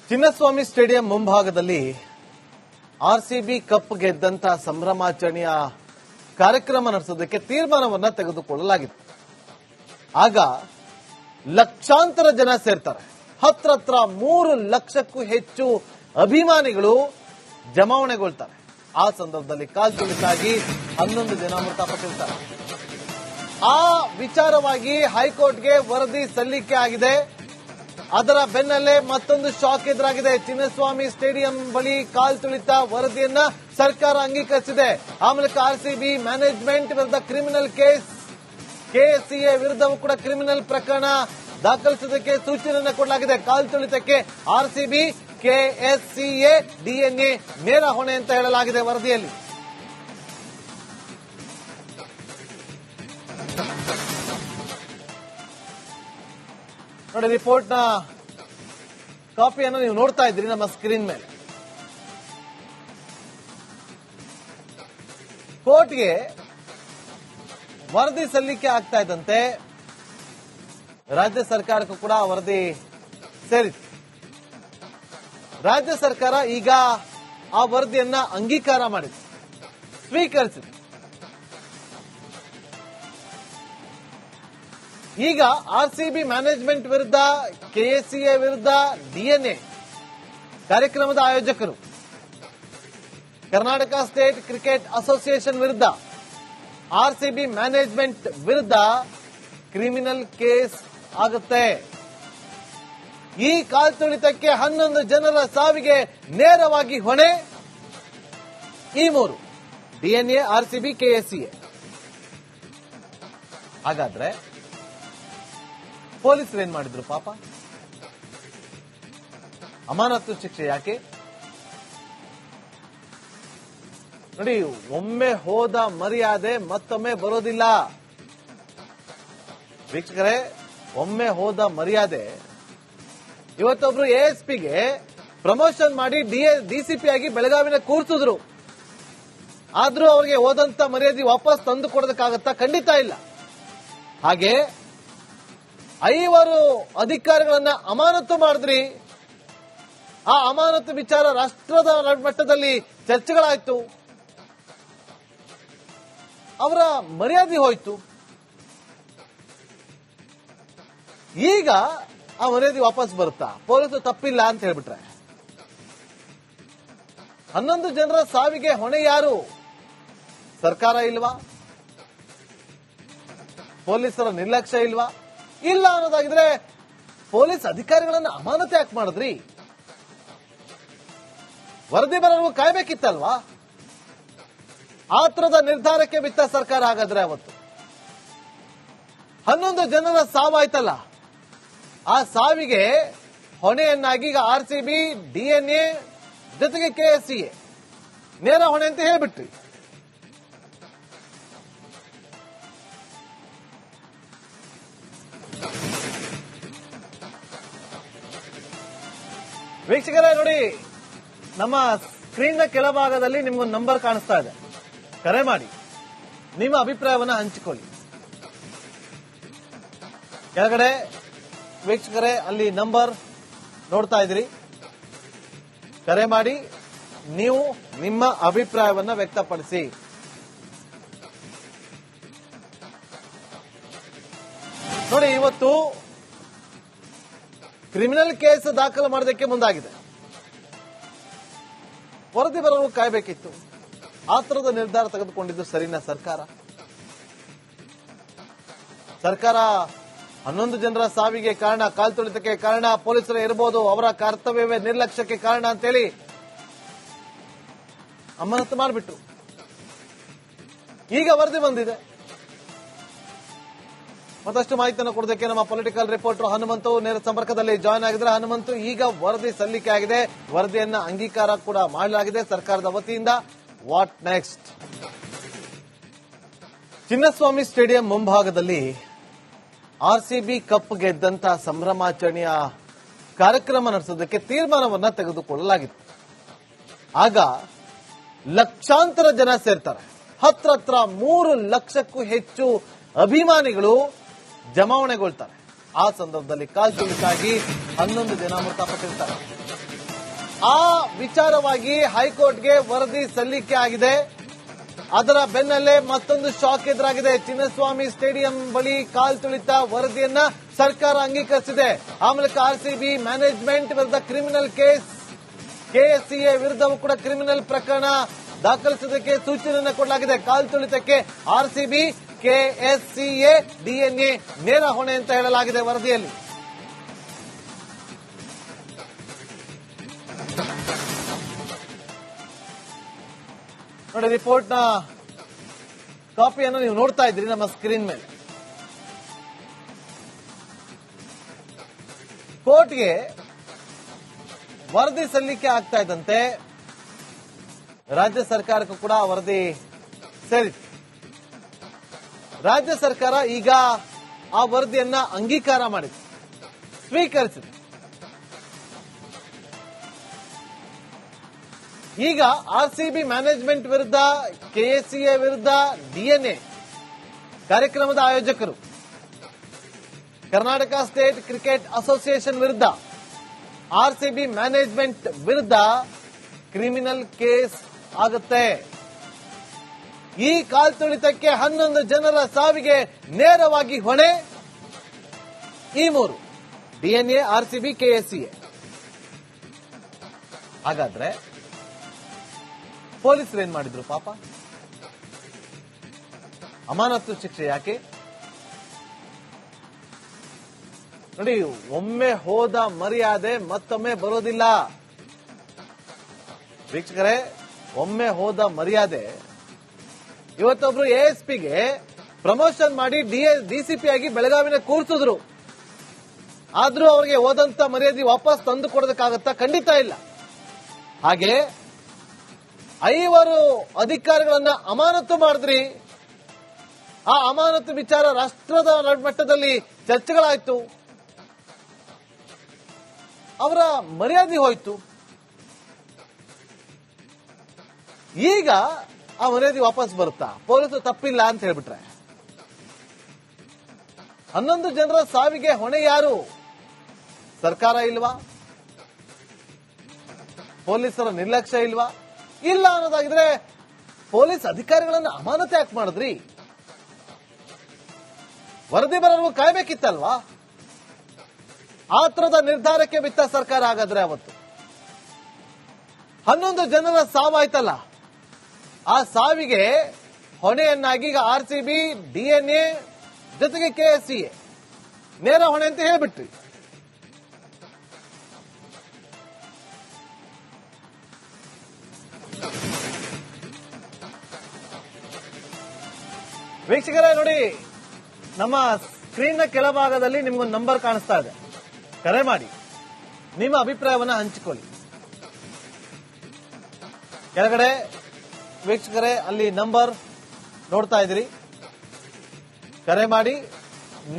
Chinnaswamy stadium ಮುಂಭಾಗದಲ್ಲಿ RCB cup ಗೆದ್ದಂತ ಸಂಭ್ರಮಾಚರಣೆಯ ಕಾರ್ಯಕ್ರಮ ನಡೆಸೋದಕ್ಕೆ ತೀರ್ಮಾನವನ್ನ ತೆಗೆದುಕೊಳ್ಳಲಾಗಿತ್ತು. ಆಗ ಲಕ್ಷಾಂತರ ಜನ ಸೇರ್ತಾರೆ. ಹತ್ರ 3 ಲಕ್ಷಕ್ಕೂ ಹೆಚ್ಚು ಅಭಿಮಾನಿಗಳು ಜಮಾವಣೆಗೊಳ್ತಾರೆ. ಆ ಸಂದರ್ಭದಲ್ಲಿ ಕಾಲ್ತುಳಿತಾಗಿ 11 ಜನ ಮೃತಪಟ್ಟಿರ್ತಾರೆ. ಆ ವಿಚಾರವಾಗಿ ಹೈಕೋರ್ಟ್ಗೆ ವರದಿ ಸಲ್ಲಿಕೆ ಆಗಿದೆ. ಅದರ ಬೆನ್ನಲ್ಲೇ ಮತ್ತೊಂದು ಶಾಕ್ ಎದುರಾಗಿದೆ. ಚಿನ್ನಸ್ವಾಮಿ ಸ್ಟೇಡಿಯಂ ಬಳಿ ಕಾಲ್ತುಳಿತ ವರದಿಯನ್ನ ಸರ್ಕಾರ ಅಂಗೀಕರಿಸಿದೆ. ಆ ಮೂಲಕ ಆರ್ಸಿಬಿ ಮ್ಯಾನೇಜ್ಮೆಂಟ್ ವಿರುದ್ಧ ಕ್ರಿಮಿನಲ್ ಕೇಸ್, ಕೆಎಸ್ಸಿಎ ವಿರುದ್ಧವೂ ಕೂಡ ಕ್ರಿಮಿನಲ್ ಪ್ರಕರಣ ದಾಖಲಿಸುವುದಕ್ಕೆ ಸೂಚನೆಯನ್ನು ಕೊಡಲಾಗಿದೆ. ಕಾಲ್ತುಳಿತಕ್ಕೆ ಆರ್ಸಿಬಿ, ಕೆಎಸ್ಸಿಎ, ಡಿಎನ್ಎ ನೇರ ಹೊಣೆ ಅಂತ ಹೇಳಲಾಗಿದೆ ವರದಿಯಲ್ಲಿ. ನೋಡಿ, ರಿಪೋರ್ಟ್ನ ಕಾಪಿಯನ್ನು ನೀವು ನೋಡ್ತಾ ಇದ್ದೀರಿ ನಮ್ಮ ಸ್ಕ್ರೀನ್ ಮೇಲೆ. ಕೋರ್ಟ್ಗೆ ವರದಿ ಸಲ್ಲಿಕೆ ಆಗ್ತಾ ಇದ್ದಂತೆ ರಾಜ್ಯ ಸರ್ಕಾರಕ್ಕೂ ಕೂಡ ವರದಿ ಸೇರಿತ್ತು. ರಾಜ್ಯ ಸರ್ಕಾರ ಈಗ ಆ ವರದಿಯನ್ನ ಅಂಗೀಕಾರ ಮಾಡಿದೆ, ಸ್ವೀಕರಿಸಿದೆ. ಈಗ ಆರ್ಸಿಬಿ ಮ್ಯಾನೇಜ್ಮೆಂಟ್ ವಿರುದ್ಧ, ಕೆಎಸ್ಸಿಎ ವಿರುದ್ಧ, ಡಿಎನ್ಎ ಕಾರ್ಯಕ್ರಮದ ಆಯೋಜಕರು, ಕರ್ನಾಟಕ ಸ್ಟೇಟ್ ಕ್ರಿಕೆಟ್ ಅಸೋಸಿಯೇಷನ್ ವಿರುದ್ಧ, ಆರ್ಸಿಬಿ ಮ್ಯಾನೇಜ್ಮೆಂಟ್ ವಿರುದ್ಧ ಕ್ರಿಮಿನಲ್ ಕೇಸ್ ಆಗುತ್ತೆ. ಈ ಕಾಲ್ತುಳಿತಕ್ಕೆ 11 ಜನರ ಸಾವಿಗೆ ನೇರವಾಗಿ ಹೊಣೆ ಈ 3: ಡಿಎನ್ಎ, ಆರ್ಸಿಬಿ, ಕೆಎಸ್ಸಿಎ. ಹಾಗಾದ್ರೆ ಪೊಲೀಸರು ಏನ್ ಮಾಡಿದ್ರು ಪಾಪ? ಅಮಾನತು ಶಿಕ್ಷೆ ಯಾಕೆ? ನೋಡಿ, ಒಮ್ಮೆ ಹೋದ ಮರ್ಯಾದೆ ಮತ್ತೊಮ್ಮೆ ಬರೋದಿಲ್ಲ ವೀಕ್ಷಕರೇ. ಒಮ್ಮೆ ಹೋದ ಮರ್ಯಾದೆ. ಇವತ್ತೊಬ್ರು ಎಎಸ್ಪಿಗೆ ಪ್ರಮೋಷನ್ ಮಾಡಿ ಡಿಸಿಪಿ ಆಗಿ ಬೆಳಗಾವಿನ ಕೂರ್ಸಿದ್ರು. ಆದ್ರೂ ಅವರಿಗೆ ಹೋದಂತ ಮರ್ಯಾದೆ ವಾಪಸ್ ತಂದು ಕೊಡೋದಕ್ಕಾಗತ್ತಾ? ಖಂಡಿತ ಇಲ್ಲ. ಹಾಗೆ 5 ಅಧಿಕಾರಿಗಳನ್ನ ಅಮಾನತು ಮಾಡಿದ್ರಿ. ಆ ಅಮಾನತು ವಿಚಾರ ರಾಷ್ಟ್ರದ ಮಟ್ಟದಲ್ಲಿ ಚರ್ಚೆಗಳಾಯ್ತು. ಅವರ ಮರ್ಯಾದೆ ಹೋಯ್ತು. ಈಗ ಆ ಮರ್ಯಾದೆ ವಾಪಸ್ ಬರುತ್ತಾ? ಪೊಲೀಸರು ತಪ್ಪಿಲ್ಲ ಅಂತ ಹೇಳ್ಬಿಟ್ರೆ 11 ಜನರ ಸಾವಿಗೆ ಹೊಣೆ ಯಾರು? ಸರ್ಕಾರ ಇಲ್ವಾ? ಪೊಲೀಸರ ನಿರ್ಲಕ್ಷ್ಯ ಇಲ್ವಾ? ಇಲ್ಲ ಅನ್ನೋದಾಗಿದ್ರೆ ಪೊಲೀಸ್ ಅಧಿಕಾರಿಗಳನ್ನ ಅಮಾನತು ಯಾಕೆ ಮಾಡಿದ್ರಿ? ವರದಿ ಬರೋವರೆಗೂ ಕಾಯ್ಬೇಕಿತ್ತಲ್ವಾ? ಆತರದ ನಿರ್ಧಾರಕ್ಕೆ ಬಿತ್ತ ಸರ್ಕಾರ. ಹಾಗಾದ್ರೆ ಅವತ್ತು 11 ಜನರ ಸಾವಾಯ್ತಲ್ಲ, ಆ ಸಾವಿಗೆ ಹೊಣೆಯನ್ನಾಗಿ ಈಗ ಆರ್ಸಿಬಿ, ಡಿಎನ್ಎ ಜೊತೆಗೆ ಕೆಎಸ್ಸಿಎ ನೇರ ಹೊಣೆ ಅಂತ ಹೇಳ್ಬಿಟ್ರಿ. ವೀಕ್ಷಕರೇ ನೋಡಿ, ನಮ್ಮ ಸ್ಕ್ರೀನ್ ನ ಕೆಳಭಾಗದಲ್ಲಿ ನಿಮ್ಗೊಂದು ನಂಬರ್ ಕಾಣಿಸ್ತಾ ಇದೆ. ಕರೆ ಮಾಡಿ ನಿಮ್ಮ ಅಭಿಪ್ರಾಯವನ್ನ ಹಂಚಿಕೊಳ್ಳಿ. ಕೆಳಗಡೆ ವೀಕ್ಷಕರೇ ಅಲ್ಲಿ ನಂಬರ್ ನೋಡ್ತಾ ಇದ್ದೀರಿ. ಕರೆ ಮಾಡಿ ನೀವು ನಿಮ್ಮ ಅಭಿಪ್ರಾಯವನ್ನ ವ್ಯಕ್ತಪಡಿಸಿ. ನೋಡಿ, ಇವತ್ತು ಕ್ರಿಮಿನಲ್ ಕೇಸ್ ದಾಖಲು ಮಾಡೋದಕ್ಕೆ ಮುಂದಾಗಿದೆ. ವರದಿ ಬರಲು ಕಾಯಬೇಕಿತ್ತು. ಆತರದ ನಿರ್ಧಾರ ತೆಗೆದುಕೊಂಡಿದ್ದು ಸರಿನಾ ಸರ್ಕಾರ? 11 ಜನರ ಸಾವಿಗೆ ಕಾರಣ, ಕಾಲ್ತುಳಿತಕ್ಕೆ ಕಾರಣ ಪೊಲೀಸರು ಇರಬಹುದು, ಅವರ ಕರ್ತವ್ಯವೇ ನಿರ್ಲಕ್ಷ್ಯಕ್ಕೆ ಕಾರಣ ಅಂತೇಳಿ ಅಮಾನತು ಮಾಡಿಬಿಟ್ರು. ಈಗ ವರದಿ ಬಂದಿದೆ. ಮತ್ತಷ್ಟು ಮಾಹಿತಿಯನ್ನು ಕೊಡೋದಕ್ಕೆ ನಮ್ಮ ಪೊಲಿಟಿಕಲ್ ರಿಪೋರ್ಟರ್ ಹನುಮಂತು ನೇರ ಸಂಪರ್ಕದಲ್ಲಿ ಜಾಯ್ನ್ ಆಗಿದ್ರೆ. ಹನುಮಂತು, ಈಗ ವರದಿ ಸಲ್ಲಿಕೆ ಆಗಿದೆ, ವರದಿಯನ್ನ ಅಂಗೀಕಾರ ಕೂಡ ಮಾಡಲಾಗಿದೆ ಸರ್ಕಾರದ ವತಿಯಿಂದ. What next? ಚಿನ್ನಸ್ವಾಮಿ ಸ್ಟೇಡಿಯಂ ಮುಂಭಾಗದಲ್ಲಿ ಆರ್ಸಿಬಿ ಕಪ್ ಗೆದ್ದಂತ ಸಂಭ್ರಮಾಚರಣೆಯ ಕಾರ್ಯಕ್ರಮ ನಡೆಸೋದಕ್ಕೆ ತೀರ್ಮಾನವನ್ನ ತೆಗೆದುಕೊಳ್ಳಲಾಗಿತ್ತು. ಆಗ ಲಕ್ಷಾಂತರ ಜನ ಸೇರ್ತಾರೆ. ಹತ್ರ 3 ಲಕ್ಷಕ್ಕೂ ಹೆಚ್ಚು ಅಭಿಮಾನಿಗಳು ಜಮಾವಣೆಗೊಳ್ತಾರೆ. ಆ ಸಂದರ್ಭದಲ್ಲಿ ಕಾಲ್ತುಳಿತಾಗಿ 11 ಜನ ಮೃತಪಟ್ಟಿರ್ತಾರೆ. ಆ ವಿಚಾರವಾಗಿ ಹೈಕೋರ್ಟ್ಗೆ ವರದಿ ಸಲ್ಲಿಕೆ ಆಗಿದೆ. ಅದರ ಬೆನ್ನಲ್ಲೇ ಮತ್ತೊಂದು ಶಾಕ್ ಎದುರಾಗಿದೆ. ಚಿನ್ನಸ್ವಾಮಿ ಸ್ಟೇಡಿಯಂ ಬಳಿ ಕಾಲ್ ತುಳಿತ ವರದಿಯನ್ನ ಸರ್ಕಾರ ಅಂಗೀಕರಿಸಿದೆ. ಆ ಮೂಲಕ ಆರ್ಸಿಬಿ ಮ್ಯಾನೇಜ್ಮೆಂಟ್ ವಿರುದ್ಧ ಕ್ರಿಮಿನಲ್ ಕೇಸ್, ಕೆಎಸ್ಸಿಎ ವಿರುದ್ಧವೂ ಕೂಡ ಕ್ರಿಮಿನಲ್ ಪ್ರಕರಣ ದಾಖಲಿಸುವುದಕ್ಕೆ ಸೂಚನೆಯನ್ನು ಕೊಡಲಾಗಿದೆ. ಕಾಲ್ ತುಳಿತಕ್ಕೆ ಆರ್ಸಿಬಿ, ಕೆಎಸ್ಸಿಎ, ಡಿಎನ್ಎ ನೇರ ಹೊಣೆ ಅಂತ ಹೇಳಲಾಗಿದೆ ವರದಿಯಲ್ಲಿ. ನೋಡಿ, ರಿಪೋರ್ಟ್ ನ ಕಾಪಿಯನ್ನು ನೀವು ನೋಡ್ತಾ ಇದ್ದೀರಿ ನಮ್ಮ ಸ್ಕ್ರೀನ್ ಮೇಲೆ. ಕೋರ್ಟ್ಗೆ ವರದಿ ಸಲ್ಲಿಕೆ ಆಗ್ತಾ ಇದ್ದಂತೆ ರಾಜ್ಯ ಸರ್ಕಾರಕ್ಕೂ ಕೂಡ ವರದಿ ಸೇರಿತು. ರಾಜ್ಯ ಸರ್ಕಾರ ಈಗ ಆ ವರದಿಯನ್ನ ಅಂಗೀಕಾರ ಮಾಡಿದೆ, ಸ್ವೀಕರಿಸಿದೆ. ಈಗ ಆರ್ಸಿಬಿ ಮ್ಯಾನೇಜ್ಮೆಂಟ್ ವಿರುದ್ಧ, ಕೆಎಸ್ಸಿಎ ವಿರುದ್ಧ, ಡಿಎನ್ಎ ಕಾರ್ಯಕ್ರಮದ ಆಯೋಜಕರು, ಕರ್ನಾಟಕ ಸ್ಟೇಟ್ ಕ್ರಿಕೆಟ್ ಅಸೋಸಿಯೇಷನ್ ವಿರುದ್ಧ, ಆರ್ಸಿಬಿ ಮ್ಯಾನೇಜ್ಮೆಂಟ್ ವಿರುದ್ಧ ಕ್ರಿಮಿನಲ್ ಕೇಸ್ ಆಗುತ್ತೆ. ಈ ಕಾಲ್ತುಳಿತಕ್ಕೆ 11 ಜನರ ಸಾವಿಗೆ ನೇರವಾಗಿ ಹೊಣೆ ಈ ಮೂರು: ಡಿಎನ್ಎ, ಆರ್ಸಿಬಿ, ಕೆಎಸ್ಸಿಎ. ಹಾಗಾದ್ರೆ ಪೊಲೀಸರು ಏನ್ ಮಾಡಿದ್ರು ಪಾಪ? ಅಮಾನತು ಶಿಕ್ಷೆ ಯಾಕೆ? ನೋಡಿ, ಒಮ್ಮೆ ಹೋದ ಮರ್ಯಾದೆ ಮತ್ತೊಮ್ಮೆ ಬರೋದಿಲ್ಲ ವೀಕ್ಷಕರೇ. ಒಮ್ಮೆ ಹೋದ ಮರ್ಯಾದೆ. ಇವತ್ತೊಬ್ರು ಎಎಸ್ಪಿಗೆ ಪ್ರಮೋಷನ್ ಮಾಡಿ ಡಿಸಿಪಿ ಆಗಿ ಬೆಳಗಾವಿನ ಕೂರಿಸಿದ್ರು. ಆದ್ರೂ ಅವರಿಗೆ ಹೋದಂತ ಮರ್ಯಾದೆ ವಾಪಸ್ ತಂದು ಕೊಡೋದಕ್ಕಾಗತ್ತಾ? ಖಂಡಿತ ಇಲ್ಲ. ಹಾಗೆ 5 ಅಧಿಕಾರಿಗಳನ್ನ ಅಮಾನತು ಮಾಡಿದ್ರಿ. ಆ ಅಮಾನತು ವಿಚಾರ ರಾಷ್ಟ್ರದ ಮಟ್ಟದಲ್ಲಿ ಚರ್ಚೆಗಳಾಯ್ತು. ಅವರ ಮರ್ಯಾದೆ ಹೋಯ್ತು. ಈಗ ಆ ಮರ್ಯಾದೆ ವಾಪಸ್ ಬರುತ್ತಾ? ಪೊಲೀಸರು ತಪ್ಪಿಲ್ಲ ಅಂತ ಹೇಳ್ಬಿಟ್ರೆ 11 ಜನರ ಸಾವಿಗೆ ಹೊಣೆ ಯಾರು? ಸರ್ಕಾರ ಇಲ್ವಾ? ಪೊಲೀಸರ ನಿರ್ಲಕ್ಷ್ಯ ಇಲ್ವಾ? ಇಲ್ಲ ಅನ್ನೋದಾಗಿದ್ರೆ ಪೊಲೀಸ್ ಅಧಿಕಾರಿಗಳನ್ನ ಅಮಾನತು ಯಾಕೆ ಮಾಡಿದ್ರಿ? ವರದಿ ಬರೋರ್ಗೂ ಕಾಯ್ಬೇಕಿತ್ತಲ್ವಾ? ಆತರದ ನಿರ್ಧಾರಕ್ಕೆ ಬಿತ್ತ ಸರ್ಕಾರ. ಹಾಗಾದ್ರೆ ಅವತ್ತು 11 ಜನರ ಸಾವಾಯ್ತಲ್ಲ, ಆ ಸಾವಿಗೆ ಹೊಣೆಯನ್ನಾಗಿ ಈಗ ಆರ್ಸಿಬಿ, ಡಿಎನ್ಎ ಜೊತೆಗೆ ಕೆಎಸ್ಸಿಎ ನೇರ ಹೊಣೆ ಅಂತ ಹೇಳ್ಬಿಟ್ರಿ. ವೀಕ್ಷಕರೇ ನೋಡಿ, ನಮ್ಮ ಸ್ಕ್ರೀನ್ ನ ಕೆಳಭಾಗದಲ್ಲಿ ನಿಮ್ಗೊಂದು ನಂಬರ್ ಕಾಣಿಸ್ತಾ ಇದೆ. ಕರೆ ಮಾಡಿ ನಿಮ್ಮ ಅಭಿಪ್ರಾಯವನ್ನ ಹಂಚಿಕೊಳ್ಳಿ. ಕೆಳಗಡೆ ವೀಕ್ಷಕರೇ ಅಲ್ಲಿ ನಂಬರ್ ನೋಡ್ತಾ ಇದ್ದೀರಿ. ಕರೆ ಮಾಡಿ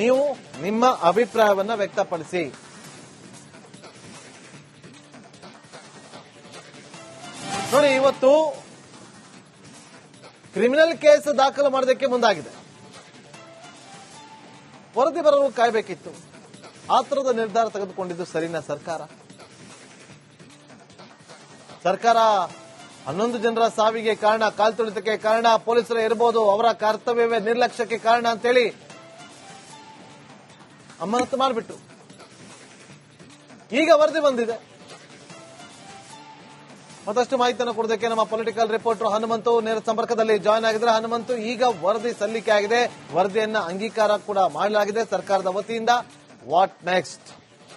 ನೀವು ನಿಮ್ಮ ಅಭಿಪ್ರಾಯವನ್ನ ವ್ಯಕ್ತಪಡಿಸಿ. ನೋಡಿ, ಇವತ್ತು ಕ್ರಿಮಿನಲ್ ಕೇಸ್ ದಾಖಲು ಮಾಡೋದಕ್ಕೆ ಮುಂದಾಗಿದೆ. ವರದಿ ಬರಲು ಕಾಯ್ಬೇಕಿತ್ತು. ಆತರದ ನಿರ್ಧಾರ ತೆಗೆದುಕೊಂಡಿದ್ದು ಸರಿನಾ ಸರ್ಕಾರ? 11 ಜನರ ಸಾವಿಗೆ ಕಾರಣ, ಕಾಲ್ತುಳಿತಕ್ಕೆ ಕಾರಣ ಪೊಲೀಸರೇ ಇರಬಹುದು, ಅವರ ಕರ್ತವ್ಯವೇ ನಿರ್ಲಕ್ಷ್ಯಕ್ಕೆ ಕಾರಣ ಅಂತೇಳಿ ಅಮಾನತು ಮಾಡಿಬಿಟ್ರು. ಈಗ ವರದಿ ಬಂದಿದೆ. ಮತ್ತಷ್ಟು ಮಾಹಿತಿಯನ್ನು ಕೊಡೋದಕ್ಕೆ ನಮ್ಮ ಪೊಲಿಟಿಕಲ್ ರಿಪೋರ್ಟರ್ ಹನುಮಂತು ನೇರ ಸಂಪರ್ಕದಲ್ಲಿ ಜಾಯ್ನ್ ಆಗಿದ್ರೆ. ಹನುಮಂತು, ಈಗ ವರದಿ ಸಲ್ಲಿಕೆ ಆಗಿದೆ, ವರದಿಯನ್ನ ಅಂಗೀಕಾರ ಕೂಡ ಮಾಡಲಾಗಿದೆ ಸರ್ಕಾರದ ವತಿಯಿಂದ. What next?